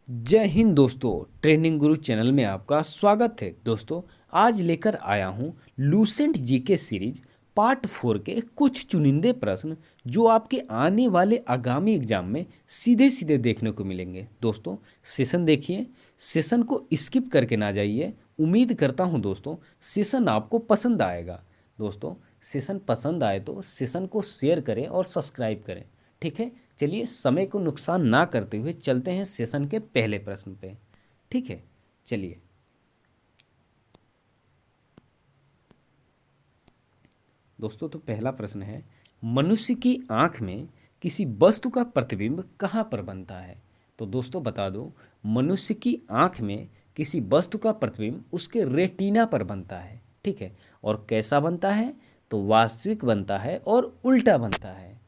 जय हिंद दोस्तों। ट्रेंडिंग गुरु चैनल में आपका स्वागत है। दोस्तों, आज लेकर आया हूँ लूसेंट जीके सीरीज पार्ट 4 के कुछ चुनिंदे प्रश्न जो आपके आने वाले आगामी एग्जाम में सीधे सीधे देखने को मिलेंगे। दोस्तों, सेशन देखिए, सेशन को स्किप करके ना जाइए। उम्मीद करता हूँ दोस्तों सेशन आपको पसंद आएगा। दोस्तों, सेशन पसंद आए तो सेशन को शेयर करें और सब्सक्राइब करें। ठीक है, चलिए समय को नुकसान ना करते हुए चलते हैं सेशन के पहले प्रश्न पे। ठीक है, चलिए। दोस्तों, तो पहला प्रश्न है, मनुष्य की आंख में किसी वस्तु का प्रतिबिंब कहाँ पर बनता है? तो दोस्तों बता दो, मनुष्य की आंख में किसी वस्तु का प्रतिबिंब उसके रेटिना पर बनता है। ठीक है, और कैसा बनता है? तो वास्तविक बनता है और उल्टा बनता है।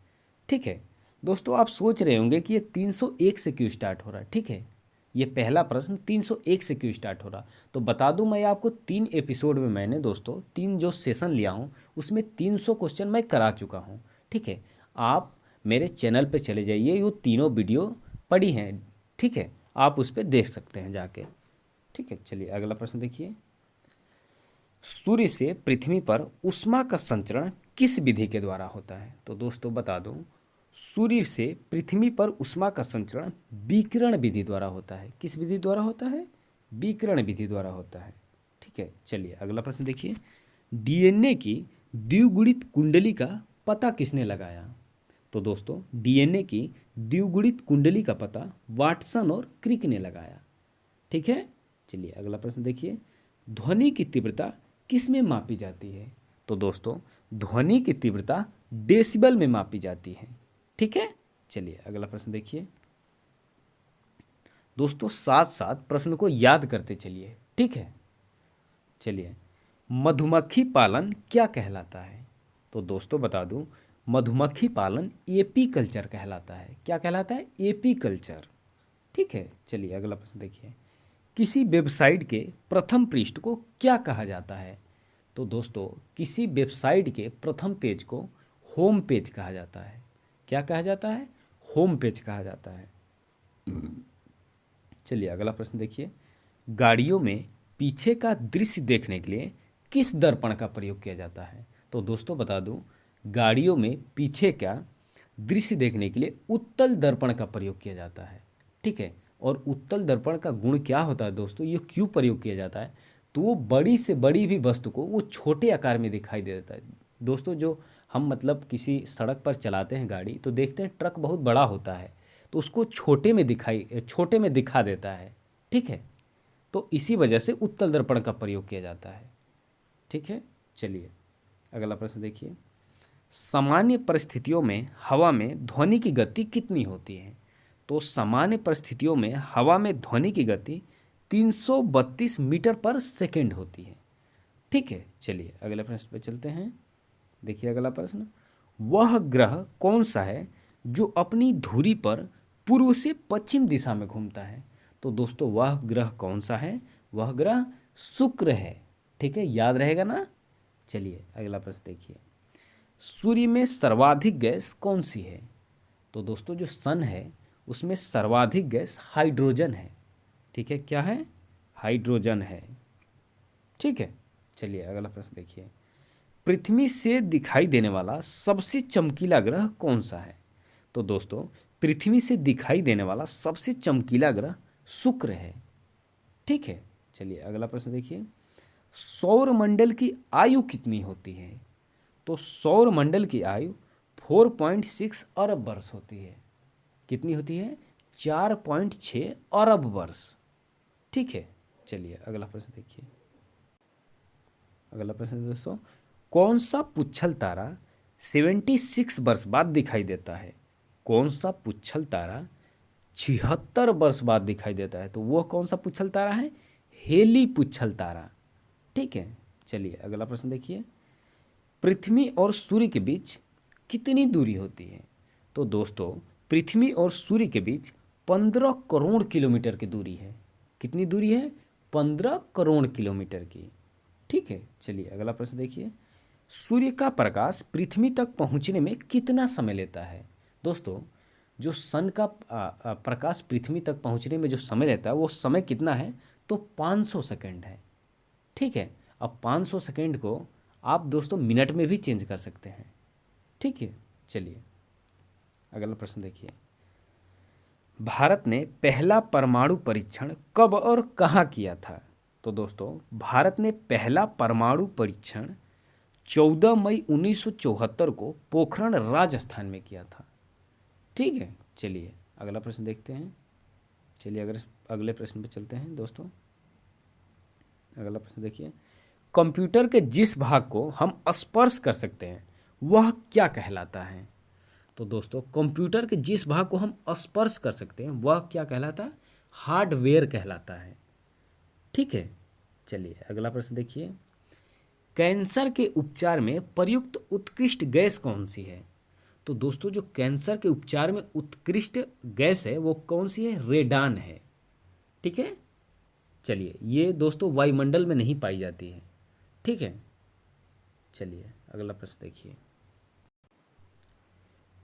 ठीक है। दोस्तों, आप सोच रहे होंगे कि ये 301 से क्यों स्टार्ट हो रहा है। ठीक है, ये पहला प्रश्न 301 से क्यों स्टार्ट हो रहा। तो बता दूं, मैं आपको 3 एपिसोड में मैंने दोस्तों 3 जो सेशन लिया हूं उसमें 300 क्वेश्चन मैं करा चुका हूं। ठीक है, आप मेरे चैनल पे चले जाइए, ये तीनों वीडियो पड़ी हैं। ठीक है, आप उस पर देख सकते हैं जाके। ठीक है, चलिए अगला प्रश्न देखिए। सूर्य से पृथ्वी पर ऊष्मा का संचरण किस विधि के द्वारा होता है? तो दोस्तों बता दूं, सूर्य से पृथ्वी पर ऊष्मा का संचरण विकिरण विधि द्वारा होता है। किस विधि द्वारा होता है? विकिरण विधि द्वारा होता है। ठीक है, चलिए अगला प्रश्न देखिए। डीएनए की द्विगुणित कुंडली का पता किसने लगाया? तो दोस्तों, डीएनए की द्विगुणित कुंडली का पता वाटसन और क्रिक ने लगाया। ठीक है, चलिए अगला प्रश्न देखिए। ध्वनि की तीव्रता किस में मापी जाती है? तो दोस्तों, ध्वनि की तीव्रता डेसिबल में मापी जाती है। ठीक है, चलिए अगला प्रश्न देखिए। दोस्तों, साथ साथ प्रश्न को याद करते चलिए। ठीक है, चलिए। मधुमक्खी पालन क्या कहलाता है? तो दोस्तों बता दूं, मधुमक्खी पालन एपी कल्चर कहलाता है। क्या कहलाता है? AP culture. ठीक है, चलिए अगला प्रश्न देखिए। किसी वेबसाइट के प्रथम पृष्ठ को क्या कहा जाता है? तो दोस्तों, किसी वेबसाइट के प्रथम पेज को होम पेज कहा जाता है। क्या कहा जाता है? होम पेज कहा जाता है। चलिए अगला प्रश्न देखिए। गाड़ियों में पीछे का दृश्य देखने के लिए किस दर्पण का प्रयोग किया जाता है? तो दोस्तों बता दूं, गाड़ियों में पीछे का दृश्य देखने के लिए उत्तल दर्पण का प्रयोग किया जाता है। ठीक है, और उत्तल दर्पण का गुण क्या होता है दोस्तों, ये क्यों प्रयोग किया जाता है? तो वो बड़ी से बड़ी भी वस्तु को वो छोटे आकार में दिखाई दे देता है। दोस्तों, जो हम मतलब किसी सड़क पर चलाते हैं गाड़ी, तो देखते हैं ट्रक बहुत बड़ा होता है, तो उसको छोटे में दिखा देता है। ठीक है, तो इसी वजह से उत्तल दर्पण का प्रयोग किया जाता है। ठीक है, चलिए अगला प्रश्न देखिए। सामान्य परिस्थितियों में हवा में ध्वनि की गति कितनी होती है? तो सामान्य परिस्थितियों में हवा में ध्वनि की गति 332 मीटर पर सेकेंड होती है। ठीक है, चलिए अगले प्रश्न पर चलते हैं। देखिए अगला प्रश्न। वह ग्रह कौन सा है जो अपनी धुरी पर पूर्व से पश्चिम दिशा में घूमता है? तो दोस्तों, वह ग्रह कौन सा है? वह ग्रह शुक्र है। ठीक है, याद रहेगा ना। चलिए अगला प्रश्न देखिए। सूर्य में सर्वाधिक गैस कौन सी है? तो दोस्तों, जो सन है उसमें सर्वाधिक गैस हाइड्रोजन है। ठीक है, क्या है? हाइड्रोजन है। ठीक है, चलिए अगला प्रश्न देखिए। पृथ्वी से दिखाई देने वाला सबसे चमकीला ग्रह कौन सा है? तो दोस्तों, पृथ्वी से दिखाई देने वाला सबसे चमकीला ग्रह शुक्र है। ठीक है, चलिए अगला प्रश्न देखिए। सौर मंडल की आयु कितनी होती है? तो सौर मंडल की आयु 4.6 अरब वर्ष होती है। कितनी होती है? 4.6 अरब वर्ष। ठीक है, चलिए अगला प्रश्न देखिए। अगला प्रश्न दोस्तों, कौन सा पुच्छल तारा 76 वर्ष बाद दिखाई देता है? कौन सा पुच्छल तारा 76 वर्ष बाद दिखाई देता है? तो वह कौन सा पुच्छल तारा है? हेली पुच्छल तारा। ठीक है, चलिए अगला प्रश्न देखिए। पृथ्वी और सूर्य के बीच कितनी दूरी होती है? तो दोस्तों, पृथ्वी और सूर्य के बीच 15 करोड़ किलोमीटर की दूरी है। कितनी दूरी है? 15 करोड़ किलोमीटर की। ठीक है, चलिए अगला प्रश्न देखिए। सूर्य का प्रकाश पृथ्वी तक पहुंचने में कितना समय लेता है? दोस्तों, जो सन का प्रकाश पृथ्वी तक पहुंचने में जो समय रहता है वो समय कितना है, तो 500 सेकंड है। ठीक है। अब 500 सेकंड को आप दोस्तों मिनट में भी चेंज कर सकते हैं। ठीक है। चलिए अगला प्रश्न देखिए। भारत ने पहला परमाणु परीक्षण कब और कहाँ किया था? तो दोस्तों भारत ने पहला परमाणु परीक्षण 14 मई 1974 को पोखरण राजस्थान में किया था। ठीक है। चलिए अगला प्रश्न देखते हैं। चलिए अगर अगले प्रश्न पे चलते हैं दोस्तों। अगला प्रश्न देखिए। कंप्यूटर के जिस भाग को हम स्पर्श कर सकते हैं वह क्या कहलाता है? तो दोस्तों कंप्यूटर के जिस भाग को हम स्पर्श कर सकते हैं वह क्या कहलाता है? हार्डवेयर कहलाता है। ठीक है। चलिए अगला प्रश्न देखिए। कैंसर के उपचार में प्रयुक्त उत्कृष्ट गैस कौन सी है? तो दोस्तों जो कैंसर के उपचार में उत्कृष्ट गैस है वो कौन सी है? रेडान है। ठीक है। चलिए ये दोस्तों वायुमंडल में नहीं पाई जाती है। ठीक है। चलिए अगला प्रश्न देखिए।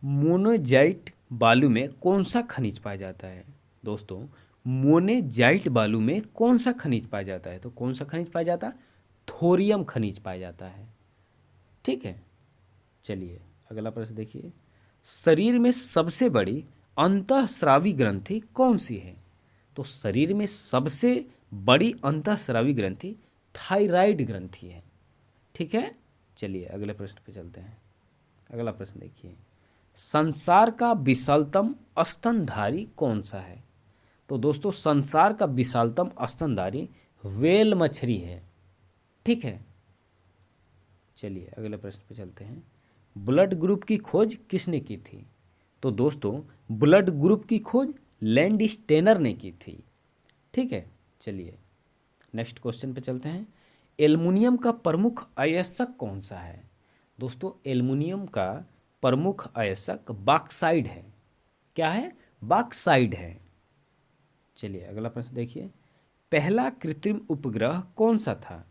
मोनेजाइट बालू में कौन सा खनिज पाया जाता है? दोस्तों मोनेजाइट बालू में कौन सा खनिज पाया जाता है? तो कौन सा खनिज पाया जाता है? थोरियम खनिज पाया जाता है। ठीक है। चलिए अगला प्रश्न देखिए। शरीर में सबसे बड़ी अंतःस्रावी ग्रंथि कौन सी है? तो शरीर में सबसे बड़ी अंतःस्रावी ग्रंथि थायराइड ग्रंथि है। ठीक है। चलिए अगले प्रश्न पे चलते हैं। अगला प्रश्न देखिए। संसार का विशालतम स्तनधारी कौन सा है? तो दोस्तों संसार का विशालतम स्तनधारी व्हेल मछली है। ठीक है। चलिए अगले प्रश्न पे चलते हैं। ब्लड ग्रुप की खोज किसने की थी? तो दोस्तों ब्लड ग्रुप की खोज लैंडस्टेनर ने की थी। ठीक है। चलिए नेक्स्ट क्वेश्चन पे चलते हैं। एल्युमिनियम का प्रमुख अयस्क कौन सा है? दोस्तों एल्युमिनियम का प्रमुख अयस्क बॉक्साइड है। क्या है? बॉक्साइड है। चलिए अगला प्रश्न देखिए। पहला कृत्रिम उपग्रह कौन सा था?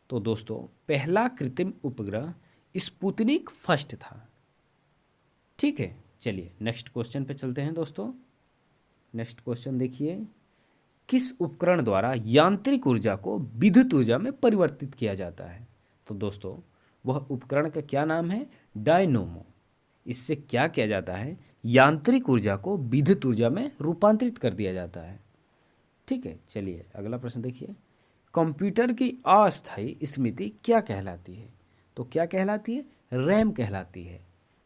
तो दोस्तों पहला कृत्रिम उपग्रह स्पुतनिक फर्स्ट था। ठीक है। चलिए नेक्स्ट क्वेश्चन पे चलते हैं दोस्तों। नेक्स्ट क्वेश्चन देखिए। किस उपकरण द्वारा यांत्रिक ऊर्जा को विद्युत ऊर्जा में परिवर्तित किया जाता है? तो दोस्तों वह उपकरण का क्या नाम है? डायनोमो। इससे क्या किया जाता है? यांत्रिक ऊर्जा को विद्युत ऊर्जा में रूपांतरित कर दिया जाता है। ठीक है। चलिए अगला प्रश्न देखिए। कंप्यूटर की अस्थायी स्मृति क्या कहलाती है? तो क्या कहलाती है? रैम कहलाती है।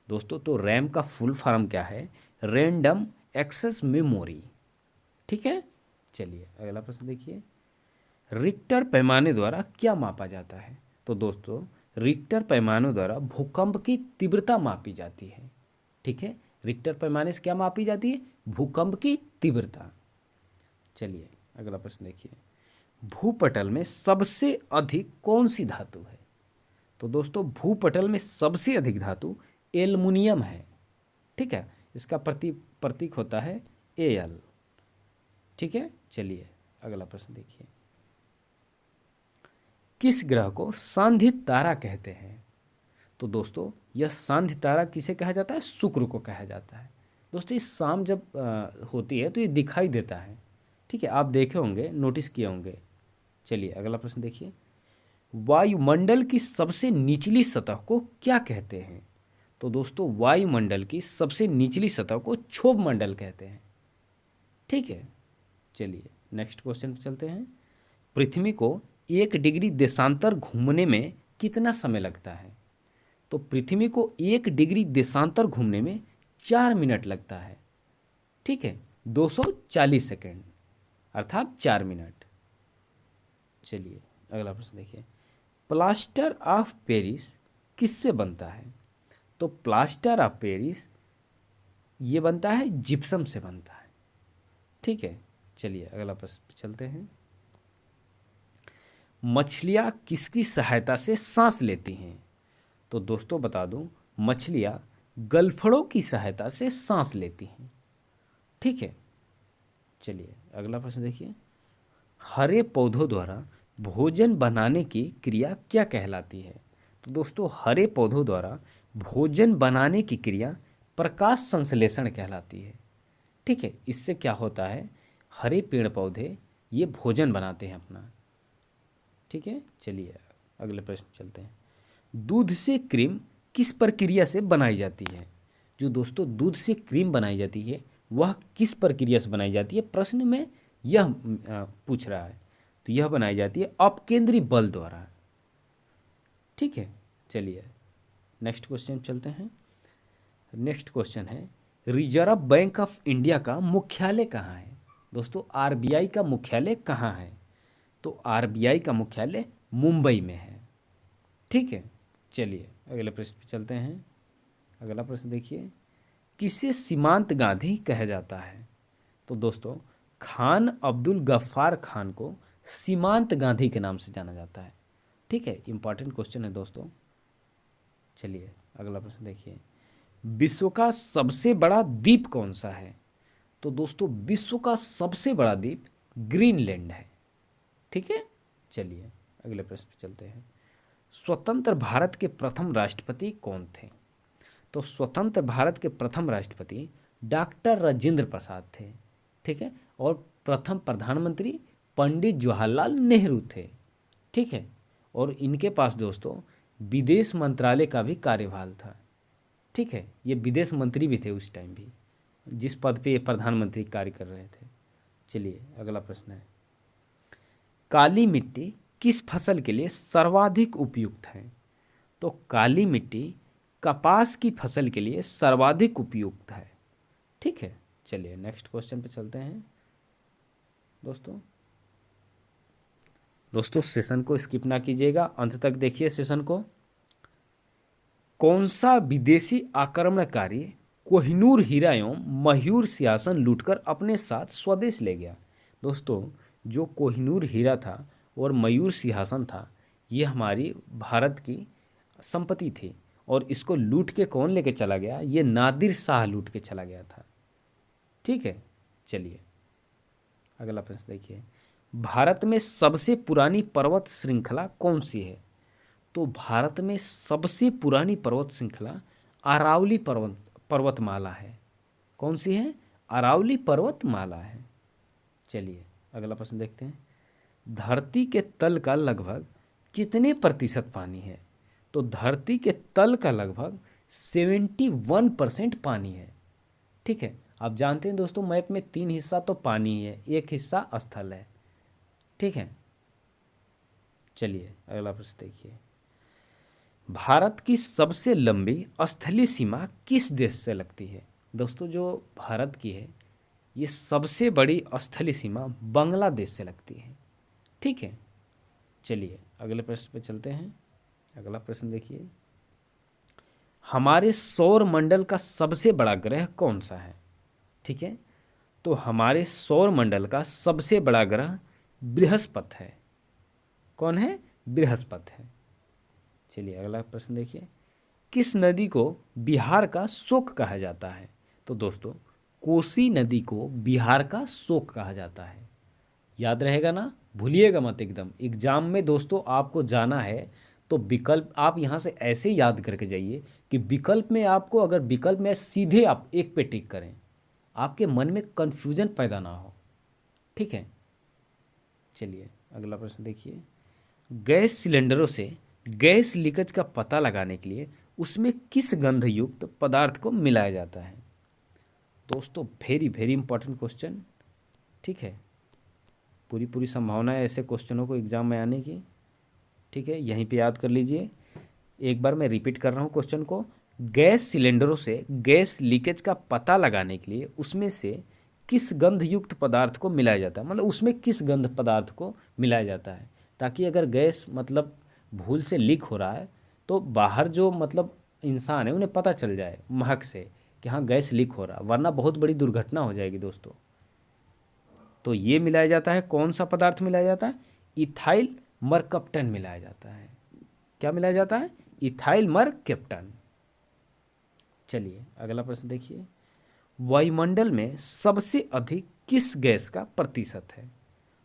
दोस्तों तो रैम का फुल फॉर्म क्या है? Random access memory. ठीक है। चलिए अगला प्रश्न देखिए। रिक्टर पैमाने द्वारा क्या मापा जाता है? तो दोस्तों रिक्टर पैमाने द्वारा भूकंप की तीव्रता मापी जाती है। ठीक है। रिक्टर पैमाने से क्या मापी जाती है? भूकंप की तीव्रता। चलिए अगला प्रश्न देखिए। भूपटल में सबसे अधिक कौन सी धातु है? तो दोस्तों भूपटल में सबसे अधिक धातु एल्युमिनियम है। ठीक है। इसका प्रतीक होता है Al। ठीक है। चलिए अगला प्रश्न देखिए। किस ग्रह को सांध्य तारा कहते हैं? तो दोस्तों यह सांध्य तारा किसे कहा जाता है? शुक्र को कहा जाता है। दोस्तों इस शाम जब होती है तो ये दिखाई देता है। ठीक है। आप देखे होंगे, नोटिस किए होंगे। चलिए अगला प्रश्न देखिए। वायुमंडल की सबसे निचली सतह को क्या कहते हैं? तो दोस्तों वायुमंडल की सबसे निचली सतह को क्षोभ मंडल कहते हैं। ठीक है। चलिए नेक्स्ट क्वेश्चन पे चलते हैं। पृथ्वी को 1 डिग्री देशांतर घूमने में कितना समय लगता है? तो पृथ्वी को 1 डिग्री देशांतर घूमने में 4 मिनट लगता है। ठीक है। 240 सेकेंड अर्थात 4 मिनट। चलिए अगला प्रश्न देखिए। प्लास्टर ऑफ पेरिस किससे बनता है? तो प्लास्टर ऑफ पेरिस ये बनता है जिप्सम से बनता है। ठीक है। चलिए अगला प्रश्न चलते हैं। मछलियाँ किसकी सहायता से सांस लेती हैं? तो दोस्तों बता दूं मछलियाँ गलफड़ों की सहायता से सांस लेती हैं। ठीक है। चलिए अगला प्रश्न देखिए। हरे पौधों द्वारा भोजन बनाने की क्रिया क्या कहलाती है? तो दोस्तों हरे पौधों द्वारा भोजन बनाने की क्रिया प्रकाश संश्लेषण कहलाती है। ठीक है, इससे क्या होता है, हरे पेड़ पौधे ये भोजन बनाते हैं अपना। ठीक है, चलिए अगले प्रश्न चलते हैं। दूध से क्रीम किस प्रक्रिया से बनाई जाती है? जो दोस्तों दूध से क्रीम बनाई जाती है वह किस प्रक्रिया से बनाई जाती है, प्रश्न में यह पूछ रहा है। तो यह बनाई जाती है अपकेंद्री बल द्वारा। ठीक है, चलिए नेक्स्ट क्वेश्चन चलते हैं। नेक्स्ट क्वेश्चन है, रिजर्व बैंक ऑफ इंडिया का मुख्यालय कहाँ है? दोस्तों आरबीआई का मुख्यालय कहाँ है? तो आरबीआई का मुख्यालय मुंबई में है। ठीक है, चलिए अगले प्रश्न पे चलते हैं। अगला प्रश्न देखिए, किसे सीमांत गांधी कहा जाता है? तो दोस्तों खान अब्दुल गफ्फार खान को सीमांत गांधी के नाम से जाना जाता है। ठीक है, इंपॉर्टेंट क्वेश्चन है दोस्तों। चलिए अगला प्रश्न देखिए, विश्व का सबसे बड़ा द्वीप कौन सा है? तो दोस्तों विश्व का सबसे बड़ा द्वीप ग्रीनलैंड है। ठीक है, चलिए अगले प्रश्न पे चलते हैं। स्वतंत्र भारत के प्रथम राष्ट्रपति कौन थे? तो स्वतंत्र भारत के प्रथम राष्ट्रपति डॉक्टर राजेंद्र प्रसाद थे। ठीक है, और प्रथम प्रधानमंत्री पंडित जवाहरलाल नेहरू थे। ठीक है, और इनके पास दोस्तों विदेश मंत्रालय का भी कार्यभार था। ठीक है, ये विदेश मंत्री भी थे उस टाइम भी, जिस पद पे ये प्रधानमंत्री कार्य कर रहे थे। चलिए अगला प्रश्न है, काली मिट्टी किस फसल के लिए सर्वाधिक उपयुक्त है? तो काली मिट्टी कपास की फसल के लिए सर्वाधिक उपयुक्त है। ठीक है, चलिए नेक्स्ट क्वेश्चन पे चलते हैं। दोस्तों सेशन को स्किप ना कीजिएगा, अंत तक देखिए सेशन को। कौन सा विदेशी आक्रमणकारी कोहिनूर हीरा एवं मयूर सिंहासन लूटकर अपने साथ स्वदेश ले गया? दोस्तों जो कोहिनूर हीरा था और मयूर सिंहासन था, ये हमारी भारत की संपत्ति थी, और इसको लूट के कौन लेके चला गया? ये नादिर शाह लूट के चला गया था। ठीक है, चलिए अगला प्रश्न देखिए, भारत में सबसे पुरानी पर्वत श्रृंखला कौन सी है? तो भारत में सबसे पुरानी पर्वत श्रृंखला अरावली पर्वतमाला है। कौन सी है? अरावली पर्वतमाला है। चलिए अगला प्रश्न देखते हैं, धरती के तल का लगभग कितने प्रतिशत पानी है? तो धरती के तल का लगभग 71% पानी है। ठीक है, आप जानते हैं दोस्तों मैप में 3 हिस्सा तो पानी है, 1 हिस्सा स्थल है। ठीक है, चलिए अगला प्रश्न देखिए, भारत की सबसे लंबी स्थलीय सीमा किस देश से लगती है? दोस्तों जो भारत की है ये सबसे बड़ी स्थलीय सीमा बांग्लादेश से लगती है। ठीक है, चलिए अगले प्रश्न पे चलते हैं। अगला प्रश्न देखिए, हमारे सौर मंडल का सबसे बड़ा ग्रह कौन सा है? ठीक है, तो हमारे सौर मंडल का सबसे बड़ा ग्रह बृहस्पति है। कौन है? बृहस्पति है। चलिए अगला प्रश्न देखिए, किस नदी को बिहार का शोक कहा जाता है? तो दोस्तों कोसी नदी को बिहार का शोक कहा जाता है। याद रहेगा ना, भूलिएगा मत एकदम। एग्जाम में दोस्तों आपको जाना है तो विकल्प आप यहाँ से ऐसे याद करके जाइए कि विकल्प में आपको, अगर विकल्प में सीधे आप एक पे टिक करें, आपके मन में कन्फ्यूजन पैदा ना हो। ठीक है, चलिए अगला प्रश्न देखिए, गैस सिलेंडरों से गैस लीकेज का पता लगाने के लिए उसमें किस गंध युक्त पदार्थ को मिलाया जाता है? दोस्तों वेरी वेरी इंपॉर्टेंट क्वेश्चन। ठीक है, पूरी संभावना है ऐसे क्वेश्चनों को एग्जाम में आने की। ठीक है, यहीं पे याद कर लीजिए। एक बार मैं रिपीट कर रहा हूँ क्वेश्चन को, गैस सिलेंडरों से गैस लीकेज का पता लगाने के लिए उसमें से किस गंध युक्त पदार्थ को मिलाया जाता है, मतलब उसमें किस गंध पदार्थ को मिलाया जाता है, ताकि अगर गैस मतलब भूल से लीक हो रहा है तो बाहर जो मतलब इंसान है उन्हें पता चल जाए महक से कि हाँ गैस लीक हो रहा, वरना बहुत बड़ी दुर्घटना हो जाएगी दोस्तों। तो ये मिलाया जाता है, कौन सा पदार्थ मिलाया जाता है? इथाइल मरकप्टन मिलाया जाता है। क्या मिलाया जाता है? इथाइल मरकप्टन। चलिए अगला प्रश्न देखिए, वायुमंडल में सबसे अधिक किस गैस का प्रतिशत है?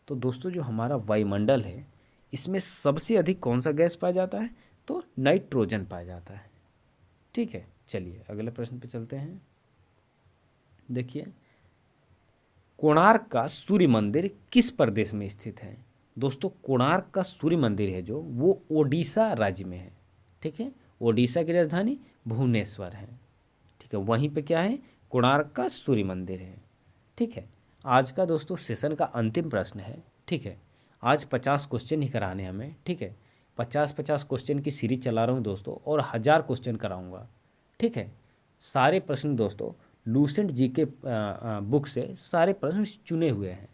तो दोस्तों जो हमारा वायुमंडल है इसमें सबसे अधिक कौन सा गैस पाया जाता है? तो नाइट्रोजन पाया जाता है। ठीक है, चलिए अगले प्रश्न पे चलते हैं। देखिए, कोणार्क का सूर्य मंदिर किस प्रदेश में स्थित है? दोस्तों कोणार्क का सूर्य मंदिर है जो वो ओडिशा राज्य में है। ठीक है, ओडिशा की राजधानी भुवनेश्वर है। ठीक है, वहीं पे क्या है, कोणार्क का सूर्य मंदिर है। ठीक है, आज का दोस्तों सेशन का अंतिम प्रश्न है। ठीक है, आज 50 क्वेश्चन ही कराने हमें। ठीक है, 50-50 क्वेश्चन की सीरीज चला रहा हूँ दोस्तों, और 1000 क्वेश्चन कराऊंगा। ठीक है, सारे प्रश्न दोस्तों लूसेंट जी के बुक से सारे प्रश्न चुने हुए हैं।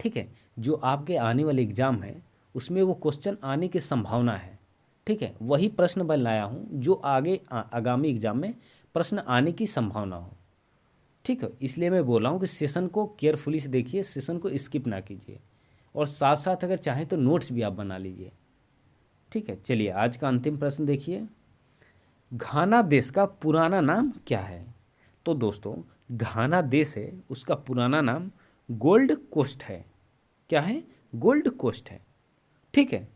ठीक है, जो आपके आने वाले एग्ज़ाम है उसमें वो क्वेश्चन आने की संभावना है। ठीक है, वही प्रश्न मैं लाया हूँ जो आगे आगामी एग्जाम में प्रश्न आने की संभावना हो। ठीक है, इसलिए मैं बोल रहा हूँ कि सेशन को केयरफुली से देखिए, सेशन को स्किप ना कीजिए, और साथ साथ अगर चाहें तो नोट्स भी आप बना लीजिए। ठीक है, चलिए आज का अंतिम प्रश्न देखिए, घाना देश का पुराना नाम क्या है? तो दोस्तों घाना देश है, उसका पुराना नाम गोल्ड कोस्ट है। क्या है? गोल्ड कोस्ट है। ठीक है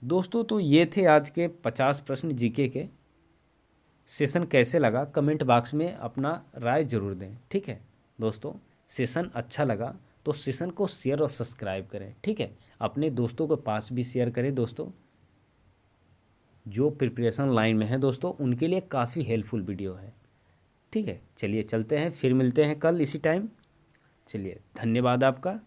दोस्तों, तो ये थे आज के 50 प्रश्न जीके के। सेशन कैसे लगा कमेंट बॉक्स में अपना राय जरूर दें। ठीक है दोस्तों, सेशन अच्छा लगा तो सेशन को शेयर और सब्सक्राइब करें। ठीक है, अपने दोस्तों के पास भी शेयर करें दोस्तों, जो प्रिपरेशन लाइन में है दोस्तों उनके लिए काफ़ी हेल्पफुल वीडियो है। ठीक है, चलिए चलते हैं, फिर मिलते हैं कल इसी टाइम। चलिए धन्यवाद आपका।